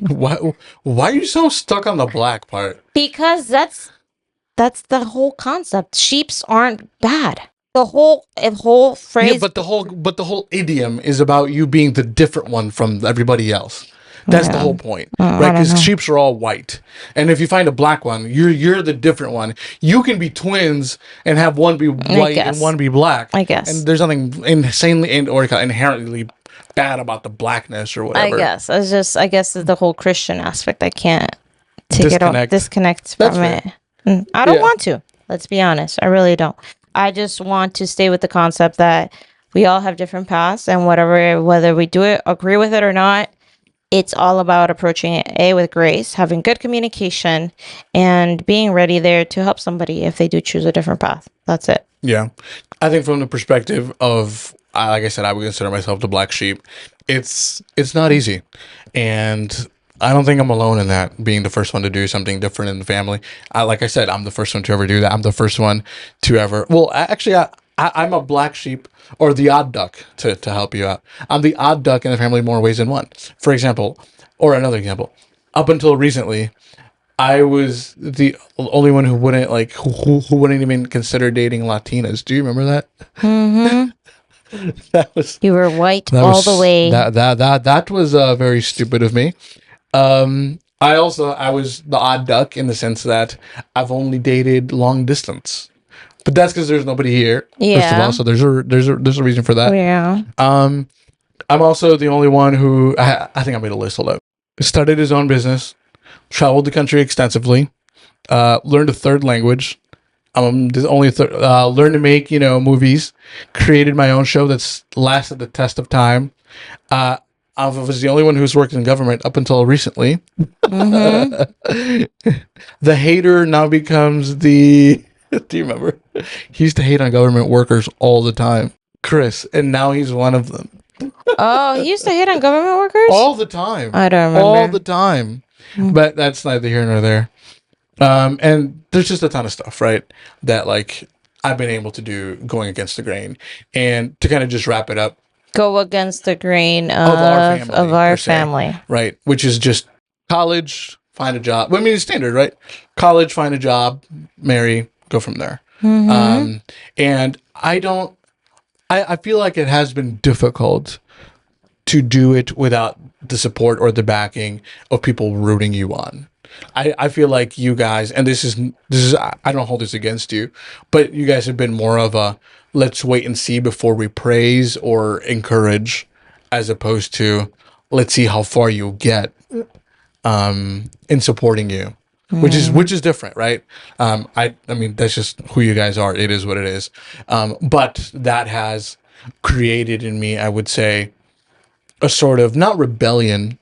Why are you so stuck on the black part? because that's the whole concept. Sheeps aren't bad. The whole Yeah, phrase. but the whole idiom is about you being the different one from everybody else. That's the Yeah, whole point, I right? don't Because know. sheeps are all white, and if you find a black one, you're the different one. You can be twins and have one be I white and guess. one be black, I guess. and there's nothing insanely or inherently bad about the blackness or I whatever. guess. I guess it's the whole Christian aspect. I can't Disconnect. disconnect That's from fair. it. I don't Yeah. want to. Let's be honest. I really don't. I just want to stay with the concept that we all have different paths, and whether we do it, agree with it or not, it's all about approaching it with grace, having good communication, and being ready there to help somebody if they do choose a different path. That's it. Yeah. I think from the perspective of, like I said, I would consider myself the black sheep. It's not easy, and I don't think I'm alone in that. Being the first one to do something different in the family. Like I said, I'm the first one to ever do that. I'm the first one to ever. Well, actually, I'm a black sheep or the odd duck to help you out. I'm the odd duck in the family more ways than one. For example, or another example. Up until recently, I was the only one who wouldn't who wouldn't even consider dating Latinas. Do you remember that? Mm-hmm. That was You were white that all the was way. that was very stupid of me. I was the odd duck in the sense that I've only dated long distance, but that's because there's nobody here. First of all, Yeah. so there's a reason for that. Yeah. Um, I'm also the only one who I think I made a list. Hold up. Started his own business, traveled the country extensively, learned a third language. The only learned to make movies, created my own show that's lasted the test of time. Uh, I was the only one who's worked in government up until recently. Mm-hmm. The hater now becomes the. Do you remember? He used to hate on government workers all the time, Chris, and now he's one of them Oh, he used to hit on government workers? all the time, I don't all the remember. time. Mm. But that's neither here nor there. And there's just a ton of stuff, right? That like I've been able to do going against the grain, and to kind of just wrap it up Go against the grain of our of family per our se, family. right? Which is just college, find a job. I mean, it's standard, right? College, find a job, marry, go from there. Mm-hmm. And I don't. I feel like it has been difficult to do it without the support or the backing of people rooting you on. I feel like you guys, and this is I don't hold this against you, but you guys have been more of a let's wait and see before we praise or encourage, as opposed to let's see how far you'll get in supporting you, which is different, right? I mean that's just who you guys are. It is what it is. But that has created in me, I would say, a sort of not rebellion,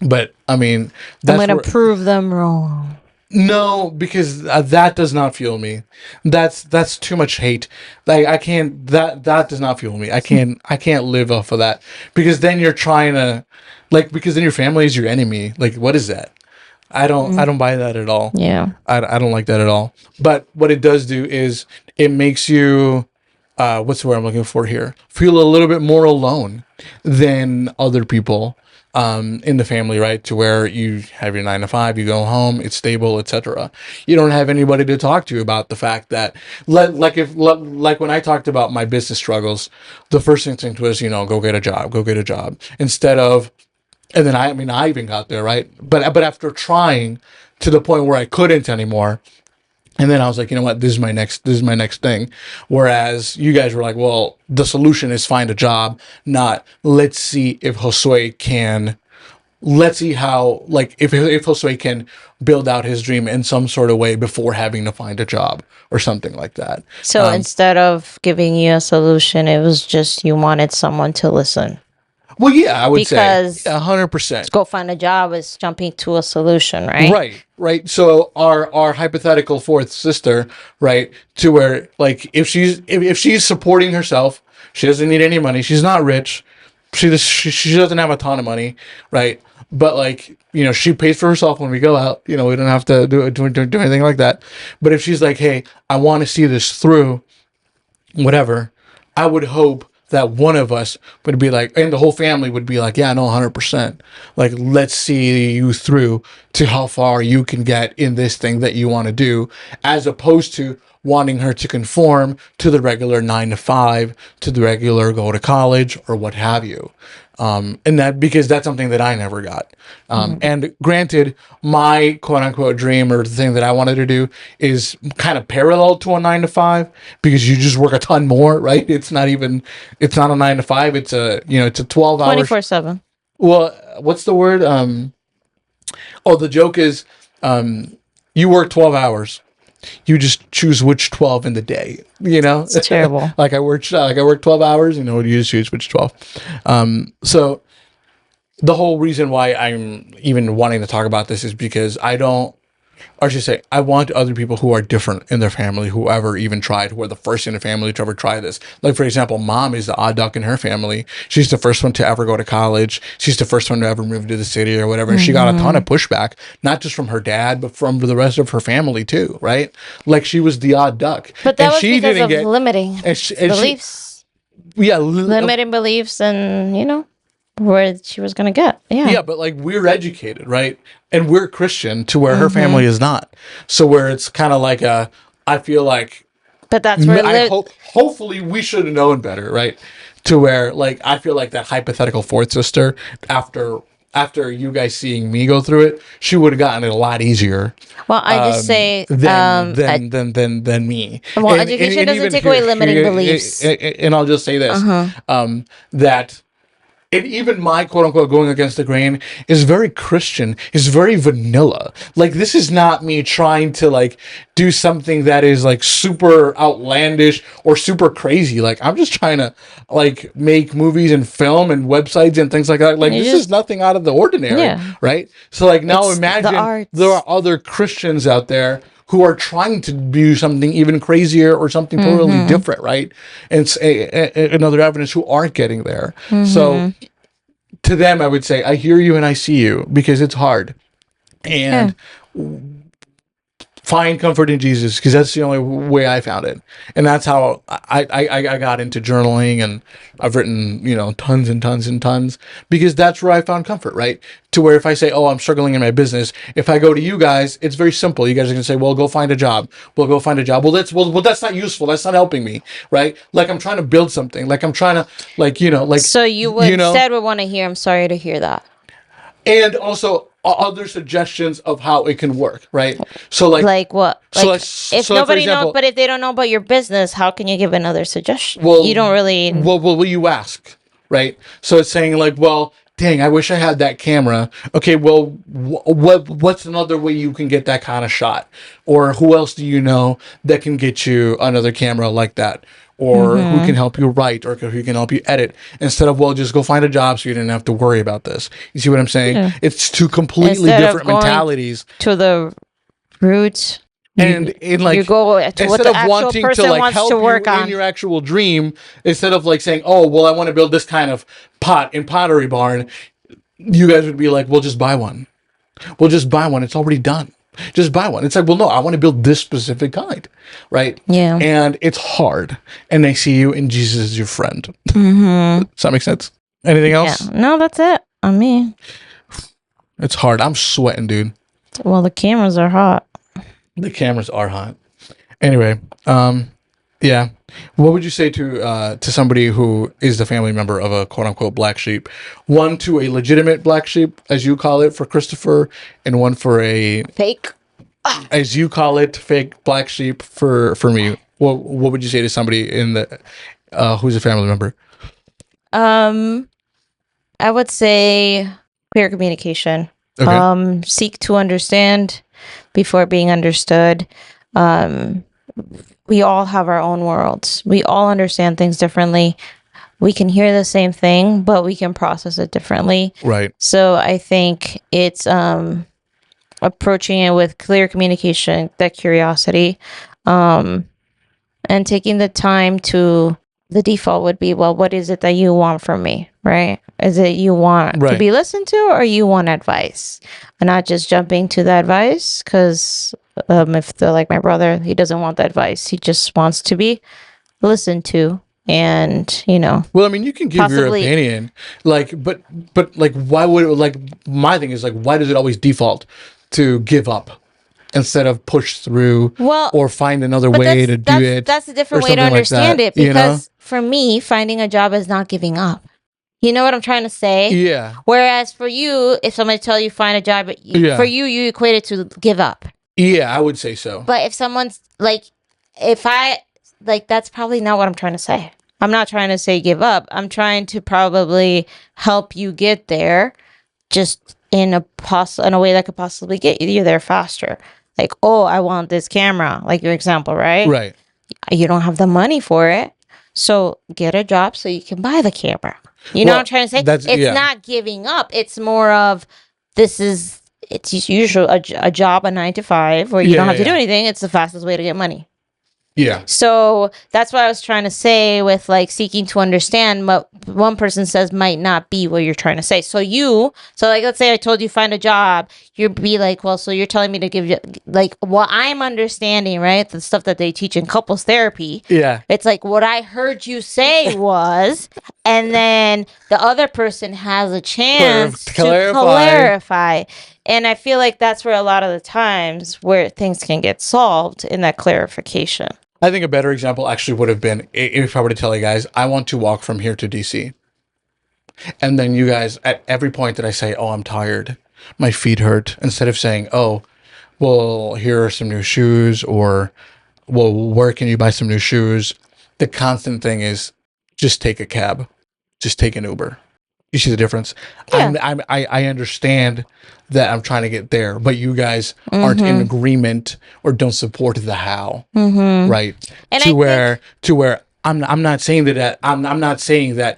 but I mean I'm that's gonna where prove them wrong. no, because that does not fuel me. That's too much hate. Like I can't. That does not fuel me. I can't live off of that because then you're trying to, like, because then your family is your enemy. Like, what is that? I Mm. don't buy that at all. Yeah. I don't like that at all. But what it does do is it makes you, what's the word I'm looking for here? Feel a little bit more alone than other people in the family, right? To where you have your 9 to 5, you go home, it's stable, etc. You don't have anybody to talk to about the fact that, like when I talked about my business struggles, the first instinct was, go get a job, go get a job, instead of, and then I mean, I even got there, right? But after trying to the point where I couldn't anymore, and then I was like, you know what, this is my next thing. Whereas you guys were like, well, the solution is find a job, not let's see how, like, if Josue can build out his dream in some sort of way before having to find a job or something like that. So instead of giving you a solution, it was just you wanted someone to listen. Well, yeah, I would say, Because yeah, 100%. go find a job is jumping to a solution, right? Right. So our hypothetical fourth sister, right, to where, like, if she's supporting herself, she doesn't need any money. She's not rich. She doesn't have a ton of money, right? but like, she pays for herself when we go out. We don't have to do anything like that. But if she's like, hey, I want to see this through, whatever, I would hope that one of us would be like, and the whole family would be like, yeah, no, 100%. Like, let's see you through to how far you can get in this thing that you want to do, as opposed to wanting her to conform to the regular 9 to 5, to the regular go to college or what have you. And that, because that's something that I never got. And granted, my quote unquote dream, or the thing that I wanted to do, is kind of parallel to a 9 to 5, because you just work a ton more, right? It's not a 9 to 5. It's it's a 12 hour. 24/7. Well, what's the word? The joke is, you work 12 hours. You just choose which 12 in the day, It's terrible. like I work 12 hours, you just choose which 12. So the whole reason why I'm even wanting to talk about this is because I want other people who are different in their family, who ever even tried, who are the first in the family to ever try this. Like, for example, mom is the odd duck in her family. She's the first one to ever go to college. She's the first one to ever move to the city or whatever. And she got a ton of pushback, not just from her dad, but from the rest of her family too, right? Like, she was the odd duck. But that was because of limiting beliefs. Limiting beliefs and, where she was going to get. Yeah, but like, we're educated, right? And we're Christian, to where her family is not. So where it's kind of like I feel like, but that's where hopefully we should have known better, right? To where, like, I feel like that hypothetical fourth sister, after you guys seeing me go through it, she would have gotten it a lot easier. Well, I just say than me. Well, education doesn't take away limiting beliefs. And I'll just say this, that. And even my quote unquote going against the grain is very Christian, is very vanilla. Like, this is not me trying to like do something that is like super outlandish or super crazy. Like, I'm just trying to like make movies and film and websites and things like that. Like, this is nothing out of the ordinary, right? So like, now imagine there are other Christians out there who are trying to do something even crazier or something totally different, right? And it's another evidence who aren't getting there. So to them, I would say, I hear you and I see you, because it's hard. And find comfort in Jesus, because that's the only way I found it. And that's how I got into journaling, and I've written, tons and tons and tons, because that's where I found comfort, right? To where if I say, oh, I'm struggling in my business, if I go to you guys, it's very simple. You guys are going to say, well, go find a job. Well, that's not useful. That's not helping me, right? Like, I'm trying to build something. Like, I'm trying to, So you would instead would want to hear, I'm sorry to hear that. And also other suggestions of how it can work, right? So like what? If nobody knows, but if they don't know about your business, how can you give another suggestion? Well, you don't really. Well, you ask, right? So it's saying like, well, dang, I wish I had that camera. Okay, well, what's another way you can get that kind of shot? Or who else do you know that can get you another camera like that? Or who can help you write, or who can help you edit, instead of, well, just go find a job so you didn't have to worry about this. You see what I'm saying? Yeah. It's two completely different mentalities. To the roots. And like, you go to instead what the of wanting to like help you in your actual dream, instead of like saying, oh, well, I want to build this kind of pot in Pottery Barn, you guys would be like, well, just buy one. Well, just buy one. It's already done. Just buy one. It's like, well, no, I want to build this specific kind, right? Yeah. And it's hard. And they see you, and Jesus is your friend. Does that make sense? Anything else? Yeah. No, that's it. On me. It's hard. I'm sweating, dude. Well, the cameras are hot. The cameras are hot. Anyway, yeah. What would you say to somebody who is the family member of a quote unquote black sheep? One to a legitimate black sheep, as you call it, for Christopher, and one for a fake, as you call it, fake black sheep for me. What would you say to somebody in the who's a family member? I would say clear communication. Okay. Seek to understand before being understood. We all have our own worlds. We all understand things differently. We can hear the same thing, but we can process it differently. Right. So I think it's approaching it with clear communication, that curiosity, and taking the time to the default would be, well, what is it that you want from me, right? Is it you want to Right. be listened to, or you want advice? And not just jumping to the advice, because if they're like my brother, he doesn't want the advice. He just wants to be listened to, and Well, I mean, you can give your possibly. opinion, like, but like, why would it, like, my thing is like, why does it always default to give up instead of push through Well, or find another but way to do it that's a or different way to something like understand that? it, because for me, finding a job is not giving up. You know what I'm trying to say? Yeah. Whereas for you, if somebody tell you find a job, Yeah. for you equate it to give up. Yeah, I would say so. But if someone's like, if I like, that's probably not what I'm trying to say. I'm not trying to say give up. I'm trying to probably help you get there, just in a way that could possibly get you there faster. Like, oh, I want this camera, like your example, right? Right. You don't have the money for it, so get a job so you can buy the camera. You know Well, what I'm trying to say? that's- It's yeah. not giving up. It's more of, it's usually a job, a 9 to 5, where you don't have to do anything. It's the fastest way to get money. Yeah. So that's what I was trying to say with like seeking to understand what one person says might not be what you're trying to say. So like, let's say I told you find a job, you'd be like, well, so you're telling me to give you, like, what I'm understanding, right? The stuff that they teach in couples therapy. Yeah. It's like what I heard you say was, and then the other person has a chance to clarify. And I feel like that's where a lot of the times where things can get solved, in that clarification. I think a better example actually would have been if I were to tell you guys, I want to walk from here to DC. And then you guys, at every point that I say, oh, I'm tired, my feet hurt, instead of saying, oh, well, here are some new shoes, or, well, where can you buy some new shoes? The constant thing is just take a cab, just take an Uber. You see the difference? Yeah. I understand that I'm trying to get there, but you guys aren't in agreement or don't support the how, right? And to where I'm not saying that I'm not saying that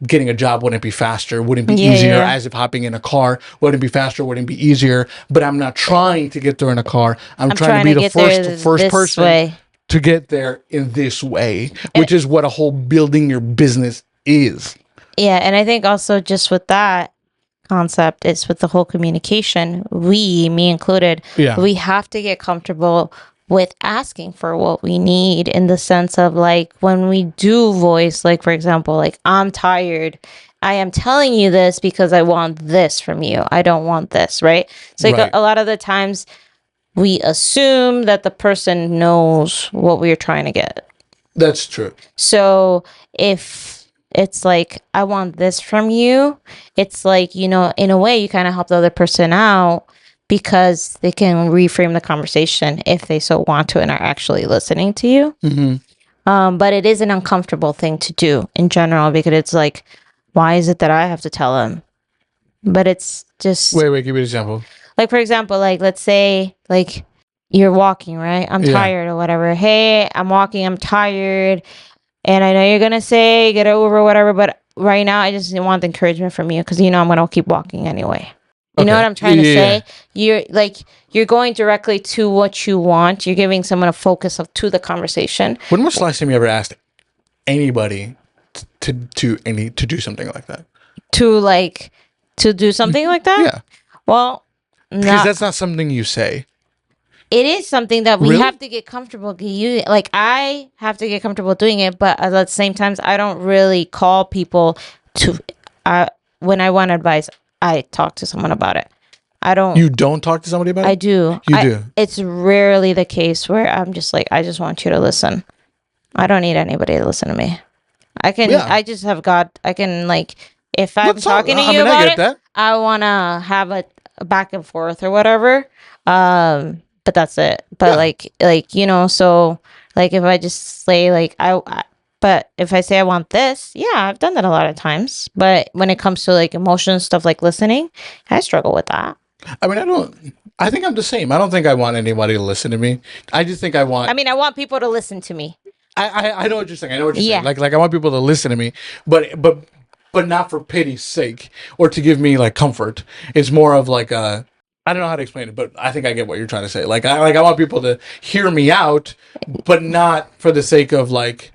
getting a job wouldn't be faster, wouldn't be easier, as if hopping in a car wouldn't be faster, wouldn't be easier. But I'm not trying to get there in a car. I'm trying to be the first person to get there in this way, which is what a whole building your business is. Yeah, and I think also just with that concept, it's with the whole communication, me included, we have to get comfortable with asking for what we need, in the sense of like, when we do voice, like, for example, like, I'm tired, I am telling you this because I want this from you, I don't want this, right? So like, a lot of the times we assume that the person knows what we're trying to get. That's true. So if it's like, I want this from you, it's like, in a way you kind of help the other person out, because they can reframe the conversation if they so want to and are actually listening to you. But it is an uncomfortable thing to do in general, because it's like, why is it that I have to tell them? But it's just... Wait, give me an example. Like, for example, like, let's say, like, you're walking, right? I'm tired or whatever. Hey, I'm walking, I'm tired. And I know you're going to say, get over whatever, but right now I just want the encouragement from you, because I'm going to keep walking anyway. You know what I'm trying to say? You're going directly to what you want. You're giving someone a focus to the conversation. When was the last time you ever asked anybody to do something like that? To do something like that? Yeah. Well, because that's not something you say. It is something that we have to get comfortable. I have to get comfortable doing it, but at the same time, I don't really call people to. When I want advice, I talk to someone about it. I don't. You don't talk to somebody about it? I do. You do. It's rarely the case where I'm just like, I just want you to listen. I don't need anybody to listen to me. I can. Yeah. I just have God. I can, like, if I'm talking to you about it, I want to have a back and forth or whatever. But that's it. But so like, if I just say like, but if I say I want this, I've done that a lot of times. But when it comes to like emotion stuff, like listening, I struggle with that. I mean, I think I'm the same. I don't think I want anybody to listen to me. I just think I want people to listen to me. I know what you're saying. I know what you're saying. Like I want people to listen to me, but not for pity's sake or to give me like comfort. It's more of like I don't know how to explain it, but I think I get what you're trying to say. I want people to hear me out, but not for the sake of like,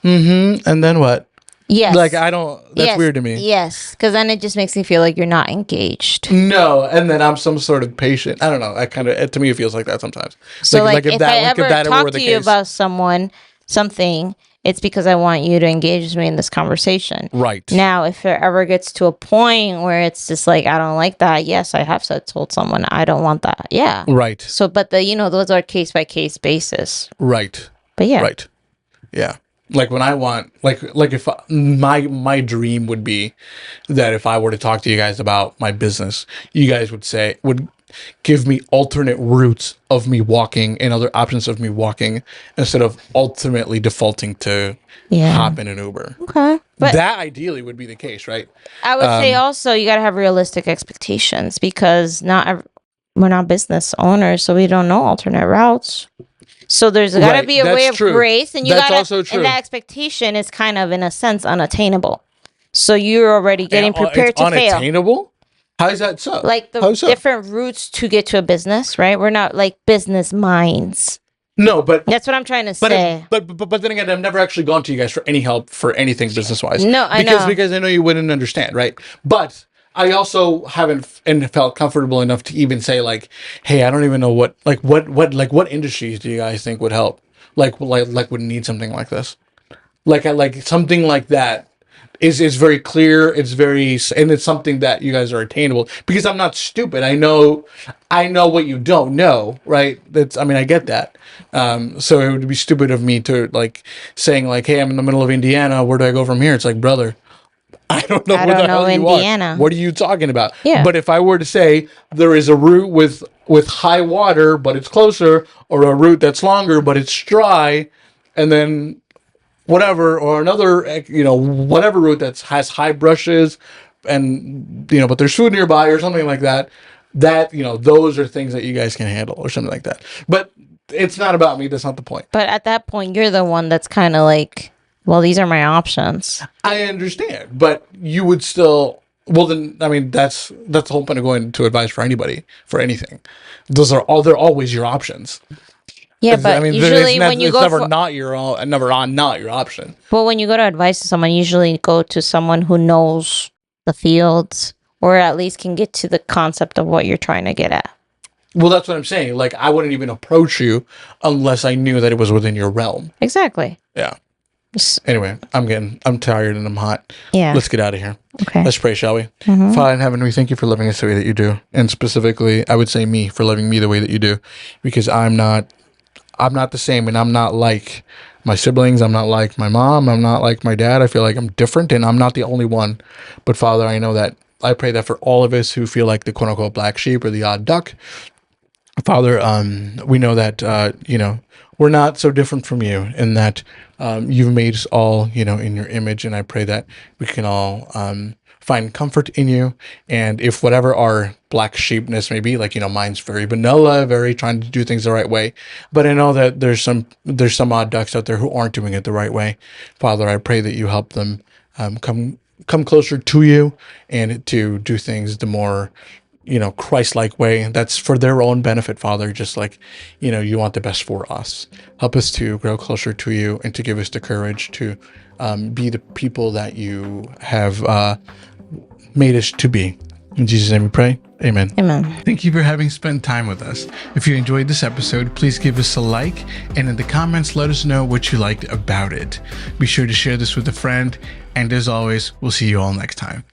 And then what? Yes. Like, I don't, that's Yes. weird to me. Yes, because then it just makes me feel like you're not engaged. No, and then I'm some sort of patient. I don't know. I kind of, to me, it feels like that sometimes. So like if I if ever that talk were to the you case. about something, it's because I want you to engage with me in this conversation. Right. Now, if it ever gets to a point where it's just like, I don't like that, yes, I have told someone I don't want that. Yeah. Right. So, but those are case by case basis. Right. But yeah. Right. Yeah. Like when I want, like if my dream would be that if I were to talk to you guys about my business, you guys would give me alternate routes of me walking and other options of me walking instead of ultimately defaulting to hop in an Uber. Okay. But That ideally would be the case, right? I would say also you got to have realistic expectations because we're not business owners, so we don't know alternate routes. So there's got to Right, be a that's way of true. grace, and That's also true. and that expectation is kind of in a sense unattainable. So you're already getting prepared It's to fail. unattainable? How is that so? Like the How so? different routes to get to a business, right? We're not like business minds. No, but That's what I'm trying to say. But then again, I've never actually gone to you guys for any help for anything business wise. No, I know. Because I know you wouldn't understand, right? But I also haven't and felt comfortable enough to even say like, hey, I don't even know what industries do you guys think would help? Like would need something like this? Like something like that is very clear. It's and it's something that you guys are attainable because I'm not stupid. I know what you don't know, right? I get that. So it would be stupid of me to like saying like, hey, I'm in the middle of Indiana. Where do I go from here? It's like, brother, I don't know where the hell you Indiana. are. What are you talking about? Yeah. But if I were to say there is a route with high water, but it's closer, or a route that's longer, but it's dry, and then whatever, or another, whatever route that has high brushes and, but there's food nearby or something like that, those are things that you guys can handle or something like that. But it's not about me. That's not the point. But at that point, you're the one that's kind of like, well, these are my options. I understand, but you would still. Well, then, that's the whole point of going to advice for anybody for anything. They're always your options. Yeah, but usually when you go never not your option. Well, when you go to advice to someone, you usually go to someone who knows the fields or at least can get to the concept of what you're trying to get at. Well, that's what I'm saying. Like, I wouldn't even approach you unless I knew that it was within your realm. Exactly. Yeah. Anyway, I'm tired and I'm hot. Yeah. Let's get out of here. Okay. Let's pray, shall we? Father in heaven, we thank you for loving us the way that you do. And specifically, I would say me for loving me the way that you do. Because I'm not the same, and I'm not like my siblings. I'm not like my mom. I'm not like my dad. I feel like I'm different, and I'm not the only one. But Father, I pray that for all of us who feel like the quote unquote black sheep or the odd duck, Father, we know that, we're not so different from you and that you've made us all, in your image. And I pray that we can all find comfort in you. And if whatever our black sheepness may be, like, mine's very vanilla, very trying to do things the right way. But I know that there's some odd ducks out there who aren't doing it the right way. Father, I pray that you help them come closer to you and to do things the more Christ-like way. That's for their own benefit, Father. Just like, you want the best for us. Help us to grow closer to you and to give us the courage to be the people that you have made us to be. In Jesus' name we pray. Amen. Amen. Thank you for having spent time with us. If you enjoyed this episode, please give us a like, and in the comments, let us know what you liked about it. Be sure to share this with a friend, and as always, we'll see you all next time.